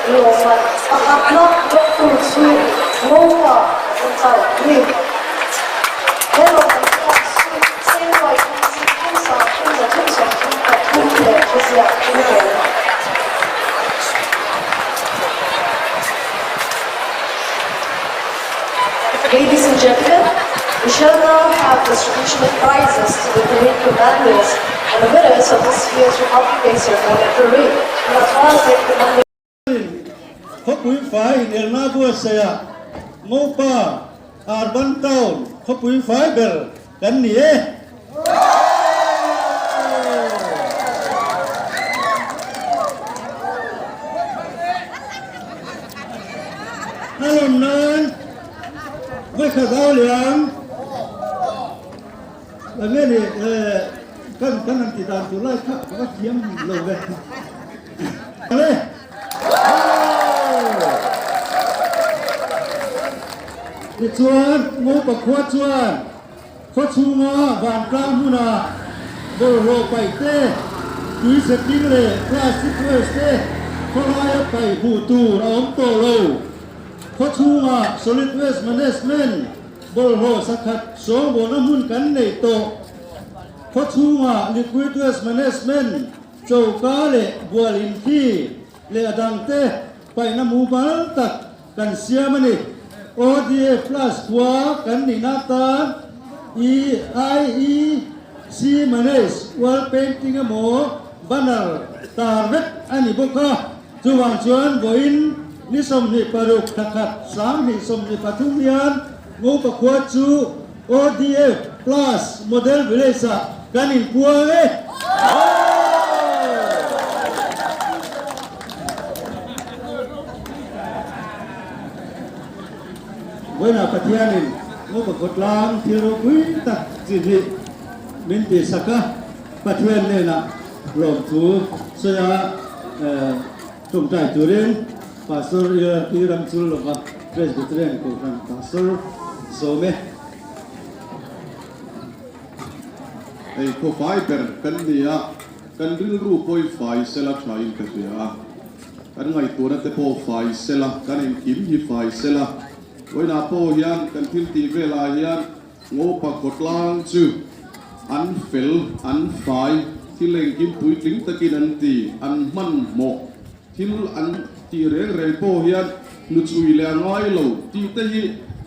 Loman akatlak doktor su Mowa Utal Lim Hello su Senwai Kunsi Kunsa Kunsa Kunsa Kunsa Kunsa Kunsa Kunsa Ladies and gentlemen, we shall now have distribution of prizes to the parade commanders and the winners of this year's Republic Day ceremony parade. Khopui Fai Elna Buasaya Mopa Arban Town Khopui Fai Bel Kan Nie Hello Nan Với khả giáo liang là nghe đi cần anh chỉ đàn chủ lai khắp các chiếm lầu về đây đi chuan ngô bạc khoa chuan khó chu ngô vàng cam huna đồ rô bảy tê túi sét kinh lệ plastic waste khó lai bảy hủ tù ống tổ lầu khó chu ngô solid waste management bol ho sakhat so bona mun kan nei to khó chu ngô liquid waste management châu cá lệ bualin thi lệ đằng tê bảy năm mũ bán tắc kan siam ani ODA plus qua kan ni nata EIEC manage wall painting amo banner tarvet ani boka chuwang chuan voin ni som ni paruk takhat sam ni som ni pathumian ngo pakwa chu ODA plus model village kan in puang với là phát hiện ngô bậc cột lang thiếu quý tắc gì gì bên phía sắc á phát hiện này là lòng chú sẽ trồng trại chủ đến pastor khi làm chủ là các presbyterian của các pastor số mấy ai có phải per cần gì à cần đi ru coi phải sẽ là trái cái gì à cần ngày tuổi đó phải phải sẽ là cần em kiếm gì phải sẽ là với na po hian kan thil ti vela hian ngo pa kotlang chu an fel an fai thileng kim pui tling takin an ti an man mo thil an ti reng reng po hian nu chui le ngai lo ti te hi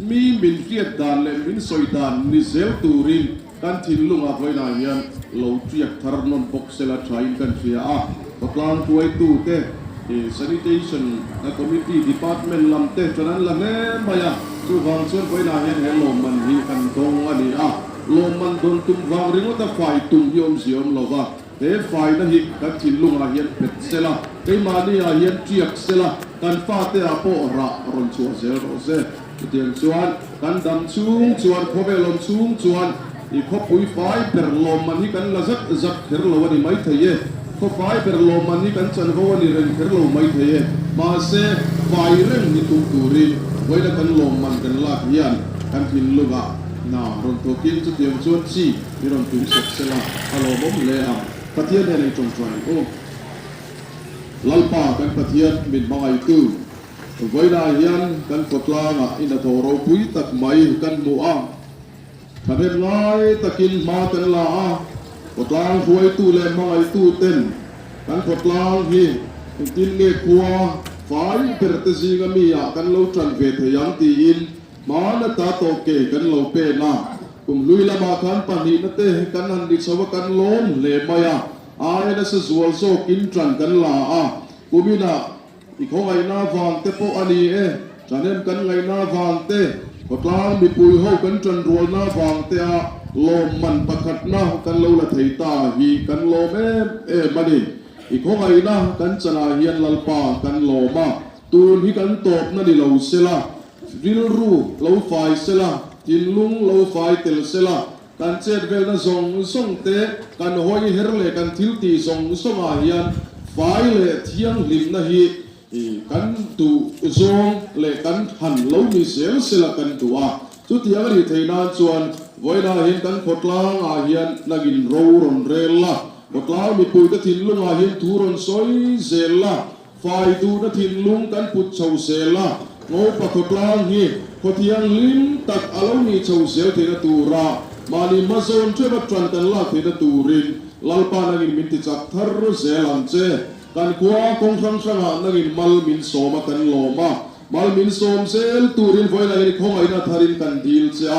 mi min riat dan le min soi dan ni zel turin kan thil lunga với na hian lo triak thar non bok sela thain kan thia a kotlang tuai tu te sanitation committee department lam te chanan la ne maya chu wang chuan voina hian he lom man hi kan dong ani a lom man don tum wang ringo ta fai tum yom siom lova he fai na hi kan thin lunga hian pet sela ke mani a hian triak sela kan fa te a po ra ron chu zel ro se tiang chuan kan dam chung chuan khobelom chung chuan i khopui fai per lom man hi kan la zat zat kher lo ani mai thaye có phải per lo mani kan chan ho ani ren kher lo mai the ma se vai ren ni tu turi với là kan lo man kan la hian kan thin luga na ron to kin chu tiang chuan chi ni ron tu sek sela alo bom le a pathian ne chong chuan o lalpa kan pathian min mangai tu với là hian kan potla nga in a thoro pui tak mai kan mu a khaben ngai takin ma kan la a kotlang huai tu le mai tu ten kan kotlang hi tin nge kwa fai per te zinga mi ya kan lo tran ve the yang ti in ma na ta to ke kan lo pe na kum lui la ma kan pa ni na te kan han dik sawa kan lom le maya ai na se zual so kin tran kan la a kumina i kho ngai na wang te po ani e chanem kan ngai na wang te kotlang mi pui ho kan tran rol na wang te a lom man pakhat na kan lo la thei ta hi kan lom mani i kho ngai na kan chana hian lalpa kan loma tun hi kan top na di lo sela ril ru lo fai sela tin lung lo fai tel sela kan chet vel na zong song te kan hoi her le kan thil ti zong song a hian fai le thiang lim na hi kan tu zong le kan han lo mi sel sela kan tu a chu tiang ri theina chuan voina hian kan khotlang a hian nagin ro ron rel la khotlang mi pui ta thin lunga hian thu ron soi zel la ฝ่ายดูนาทินลุงกันปุดเฉาเสละโง่ปะขดลางฮีพอเทียงลิ้นตักอาลนี่เฉาเสียวเทนตูระมาลีมาโซนช่วยมาตรันกันลาเทนตูรินลลปานักินมินติจักทารุเซลันเจกันกว่าคงครั้งครั้งนักินมัลมินโซมากันโลมามัลมินโซมเซลตูรินไฟนักินคงไอนาทารินกันดีลเจ้า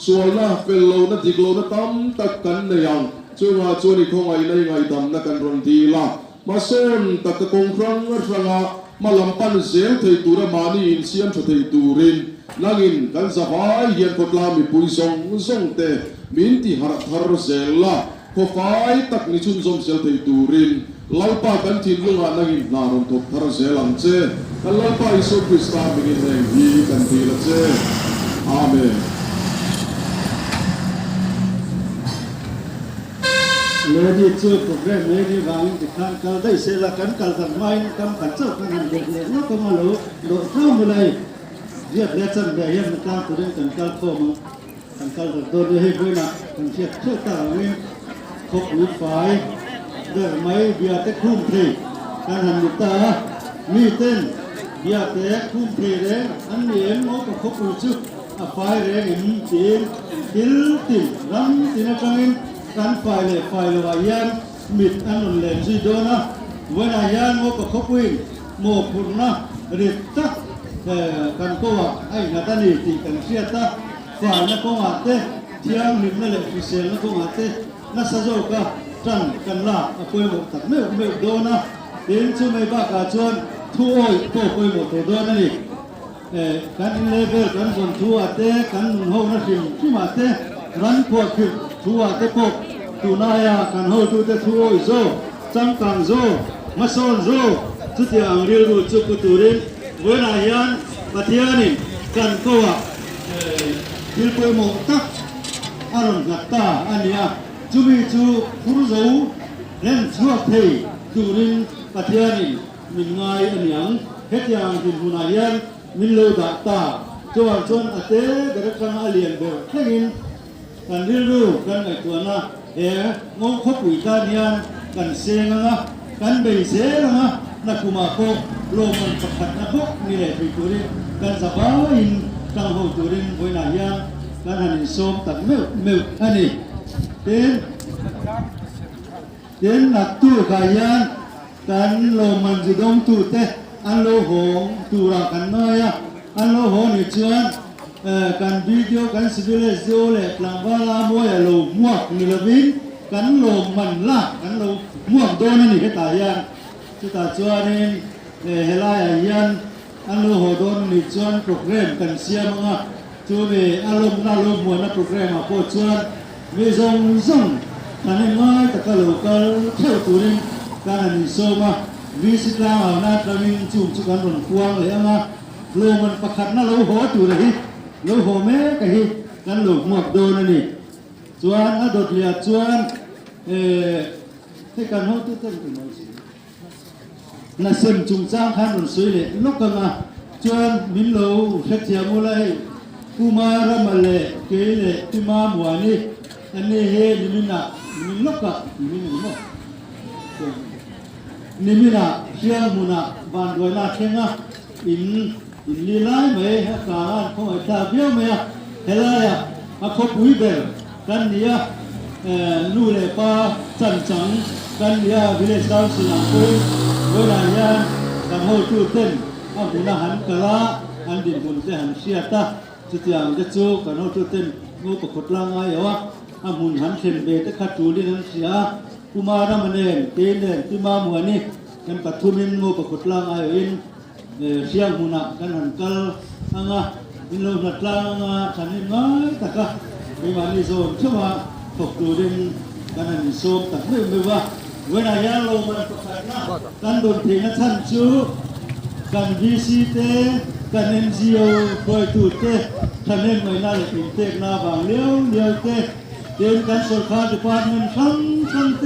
ส่วนน่ะเฟลโลนัดิกโลนัตั้มตักกันในยังช่วยมาช่วยนี่คงไอในไงตั้มนักกันรันดีละมาโซนตักคงครั้งครั้งมาลำปันเซลเทตูระมานีอินเซียมเทตูรินนักินกันสบายเย็นกดลามีปุยซงเตมินที่หาทารุเซลละพอไฟตักนิชุนซอมเซลเทตูรินลาปากันทินลุงานักินนารุนทบทารุเซลังเจกันลาปาอิสุคริสตามิกินแห่งฮีกันทีละเจอาเมนเลดี้เชื่อโปรแกรมเลดี้วางติดทางการได้เสร็จแล้วกันการทำไมการขัดเจ้ากันเด็กเล็กแล้วก็มาโหลดเข้ามาเลยเรียกเรียกจันแบบยังการตัวเรื่องการข้อมูลการตัวเรื่องให้ด้วยนะการเชื่อเชื่อตาเรื่องคบรูปฝ่ายเดินไม่เบียร์แต่คุ้มเพลการหันตามีเต้นเบียร์แต่คุ้มเพลเร่อันนี้เอ็มโอ้ก็คบรูปชุดฝ่ายเร่งอินจีนกิลติรัมตินาจังอินการไฟเลยว่ายันมิดอันนั้นเลยจีโดนะเวลายันโมก็ขบวิ่งโมพุนนะริตตะกันก็ว่าไอ้นาตานีตีกันเสียตาฝ่ายนักก็ว่าเตะเที่ยงนิดนั่นแหละพิเศษนักก็ว่าเตะนักสะโจกะจันกันละป่วยหมดตักไม่โดนนะเดินช่วยไม่บ้ากาชวนทั่วป่วยหมดตัวโดนนั่นนี่กันเลเวลกันคนทั่วเตะกันหัวนักสิที่มาเตะรันพวกคือทั่วเตะพวกตัวนายกันหัวตัวเตะทั่วโซ่จังกังโซ่มาโซนโซ่จุดyang realรูจุกุตุรินเวลายันปฏิญาณิกันก็ว่าฮิลเปโมตักอารมณ์กัตตาอันนี้จูบิจูฟูรุโซเล่นชัวเทตุรินปฏิญาณิมินไงอันยังเฮตยังดินหุนายันมิลโลดัตตาจวนอเตเดรักันอาเลียนเบอร์แค่ยินกันเรียนรู้กันไอตัวน่ะงงคบวิการยันกันเซงนะกันเบยเซงนะนักกุมาโคโลมันประคัดนักบุกนี่แหละเป็นตัวนี้กันสบายตั้งหัวตัวนี้ไว้หน้ายังกันหันส้มตัดเมื่ออันนี้เดินนักตู้กายันกันโลมันจะดมตู้เตะอันโลหงตู้รักกันน้อยอันโลหงนี่ชวนกันวิดีโอกันสตูดิโอเลยกลางวันละมวยโลมวกนี่ละวินกันโลมันละกันโลมวกโดนนี่ก็ตายยังจุดตาจวนนี่เฮลายยันอันโลโหโดนนี่จวนโปรแกรมกันเสียมั้งจูเบอารมณ์น่าลมมัวนักโปรแกรมมาโคจวนมีทรงอันนี้ง่ายแต่ก็โลกเที่ยวตัวนี้การอันนี้โซมาวิสิตลาเอาหน้าตามินจุ่มจุกันบนควงเลยอ่ะโลมันประคัดน่าโลโหตัวเลยโลโหแม่ก็ฮิกันโลหมวกโดนนี่จวนอดดเลียจวนให้การห้องตุ้เต้นเป็นอะไรน่าเส้นจุ่มจ้างขันบนสวยเลยลูกกันจวนมินโลเช็ดเสียมูเลยกูมารามาเลยเกเลยที่มาหมวนี่อันนี้เฮนิมินะนิมิลูกกันนิมินะมั้งนิมินะเชียงมุนะบานด้วยนาเชียงอ่ะอินลีไลไหมฮะการของไอ้ตาเบี้ยวไหมอ่ะเฮลายอ่ะมาขบวิเบลกันเนี่ยนู่นเลยป้าจันจังกันเนี่ยวิเลสาวสนามปุยเวลาเนี่ยกันหัวตู้เต้นอันบุญหันกะลาอันดินบุญเจหันเชียตาจุดอย่างจะจูกันหัวตู้เต้นงูประคดล่างไอ้วะอันบุญหันเข็นเบตขัดจูดินันเสียกุมารมันเองเตนเองที่มาหมวนี่กันปัทุมินงูประคดล่างไอ้อินเสียงหุนะกันหันกะลอังอ่ะอินโลนัดล่างอ่ะฉันนี่ง่ายแต่ก็มีมันนี่โซนใช่ไหมตกดูดินกันหันโซมแต่ไม่ว่าเวลาย่างลงมันประคัดนะกันโดนเทนัท่านชูกันวีซีเตกันเอ็นจีโอคอยตูเตท่านเล่นไม่น่าจะเป็นเตกนาบางเลี้ยวเตเดินกันสุขาดิพาร์ตเมนต์ทั้งเต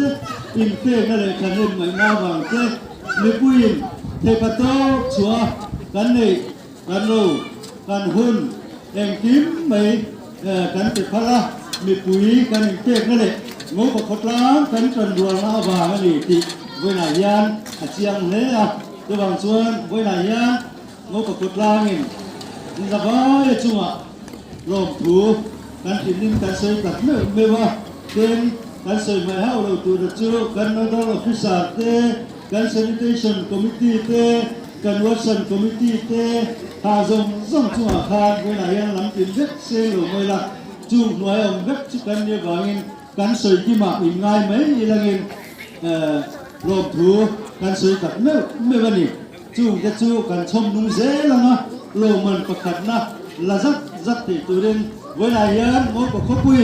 อินเตนั่นเลยท่านเล่นไม่น่าบางเตมีผู้หญิงเทปโต้ชัวกันนี่กันโลกันหุ่นเอ็งทิมไม่กันติดพละมีปุ๋ยกันเตกนั่นเลยงูประคดล้างกันจนดวงอาบาอันนี้ที่เวลายันอาเจียงเนี่ย ระหว่างส่วนไว้ไหนยะงบกับกดลางเองนี่ละบ้าจังหวะลมถูการกินนิ่มการใส่ตัดไม่ว่าเป็นการใส่ไม้ห้าวเราตัวจูการนอดอลฟิสาเตการ sanitation committee เตการวัช committee เตหาส่งจังหวะขาดไว้ไหนยังหลังกินเด็กเซลล์ไม่ละจูหน่วยองเด็กชุกันเยอะกว่าเงินการใส่กี่หมากอีกง่ายไหมอีละเงินลมถูการใส่ตัดไม่วันนี้จูจะจูการชมนุ่งเซละนะโลมันประคัดนะละจัดติดตัวเองเวลาเย็นงบกับขบุย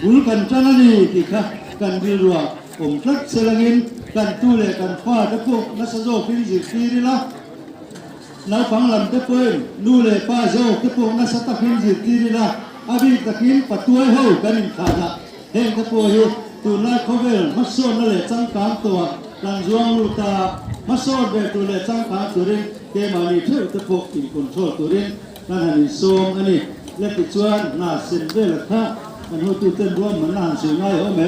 บุลกันจันนี่ติค่ะกันวิรัวผมพลัดเซลังินกันตู้เล่กันฟ้าตะพวกนัสโซฟิลิจิฟีนี่ละนักฟังลำตะเพินนู่เล่ป้าโซตะพวกนัสตะฟิลิจิฟีนี่ละอาบิตะกินปัตวยเฮากันขาดละเฮงตะพวกฮีตัวนักเขาเวลมัสโซนั่นแหละจังการตัวหลังจวงลูตามัสโซเวตัวเล่จังการตัวเองเกมานีเท่าตะพวกอินคอนโทรลตัวเองนั่นฮันนี่โซมอันนี้เล็กติดชวนน่าเส้นเวลค่ะมันหัวตู้เต้นร่วมมันน่าสวยง่ายเหรอแม่